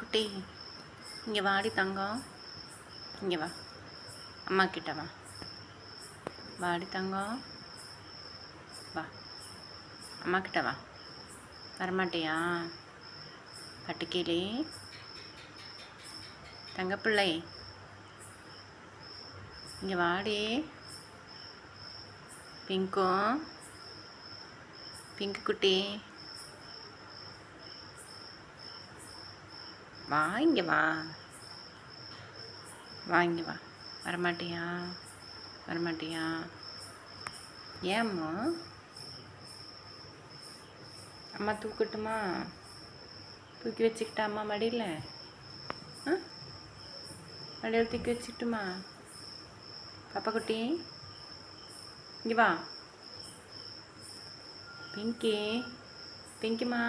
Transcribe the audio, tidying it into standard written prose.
குட்டி, இங்கே வாடி தங்கம். இங்கே வா, அம்மா கிட்ட வா. வாடி தங்கம், வா, அம்மா கிட்ட வா. வரமாட்டியா பட்டுக்கிளி? தங்கப்பிள்ளை, இங்கே வாடி. பிங்கும், பிங்கு குட்டி, வா, இங்கே வா. வா, இங்கே வா. வரமாட்டியா? வரமாட்டியா? ஏம்மா? அம்மா தூக்கட்டுமா? தூக்கி வச்சுக்கிட்டா அம்மா மடியில்? மடியில் தூக்கி வச்சுக்கிட்டுமா? பாப்பா குட்டி, இங்கே வா. பிங்கி, பிங்கிம்மா.